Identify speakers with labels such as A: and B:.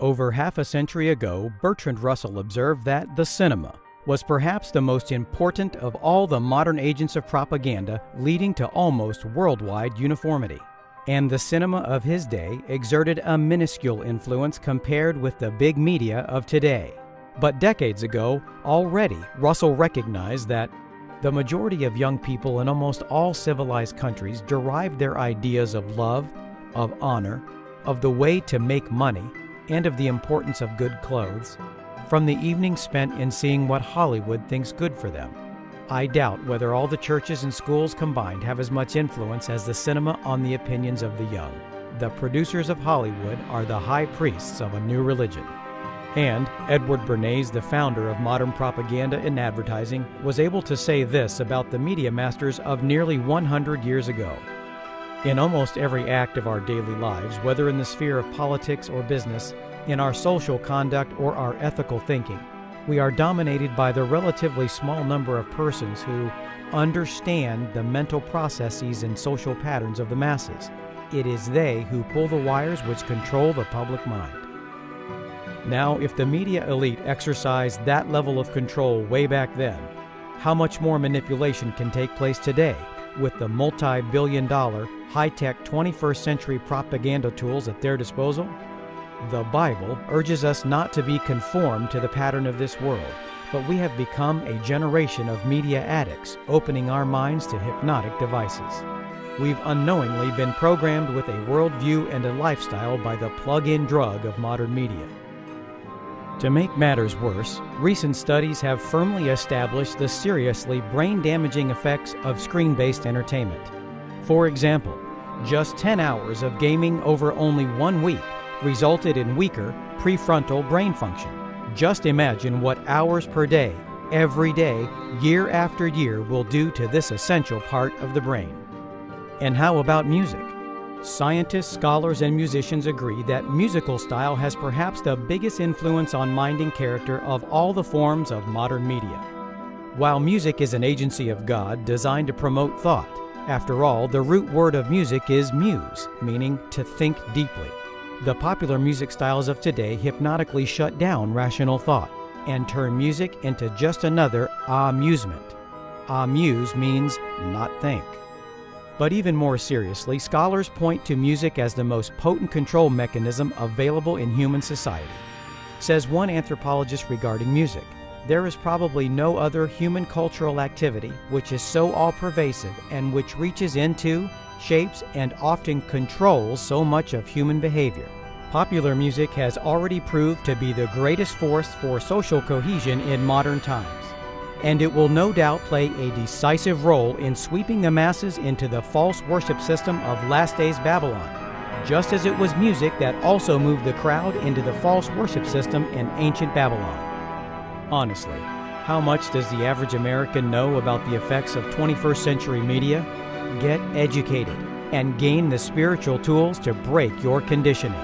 A: Over half a century ago, Bertrand Russell observed that the cinema was perhaps the most important of all the modern agents of propaganda, leading to almost worldwide uniformity. And the cinema of his day exerted a minuscule influence compared with the big media of today. But decades ago, already, Russell recognized that the majority of young people in almost all civilized countries derived their ideas of love, of honor, of the way to make money, and of the importance of good clothes from the evening spent in seeing what Hollywood thinks good for them. I doubt whether all the churches and schools combined have as much influence as the cinema on the opinions of the young. The producers of Hollywood are the high priests of a new religion. And Edward Bernays, the founder of modern propaganda and advertising, was able to say this about the media masters of nearly 100 years ago. In almost every act of our daily lives, whether in the sphere of politics or business, in our social conduct or our ethical thinking, we are dominated by the relatively small number of persons who understand the mental processes and social patterns of the masses. It is they who pull the wires which control the public mind. Now, if the media elite exercised that level of control way back then, how much more manipulation can take place today with the multi-billion-dollar, high-tech 21st century propaganda tools at their disposal? The Bible urges us not to be conformed to the pattern of this world, but we have become a generation of media addicts, opening our minds to hypnotic devices. We've unknowingly been programmed with a worldview and a lifestyle by the plug-in drug of modern media. To make matters worse, recent studies have firmly established the seriously brain-damaging effects of screen-based entertainment. For example, just 10 hours of gaming over only 1 week resulted in weaker prefrontal brain function. Just imagine what hours per day, every day, year after year will do to this essential part of the brain. And how about music? Scientists, scholars, and musicians agree that musical style has perhaps the biggest influence on mind and character of all the forms of modern media. While music is an agency of God designed to promote thought, after all, the root word of music is muse, meaning to think deeply. The popular music styles of today hypnotically shut down rational thought and turn music into just another amusement. Amuse means not think. But even more seriously, scholars point to music as the most potent control mechanism available in human society. Says one anthropologist regarding music, there is probably no other human cultural activity which is so all-pervasive and which reaches into, shapes, and often controls so much of human behavior. Popular music has already proved to be the greatest force for social cohesion in modern times, and it will no doubt play a decisive role in sweeping the masses into the false worship system of last days Babylon, just as it was music that also moved the crowd into the false worship system in ancient Babylon. Honestly, how much does the average American know about the effects of 21st century media? Get educated and gain the spiritual tools to break your conditioning.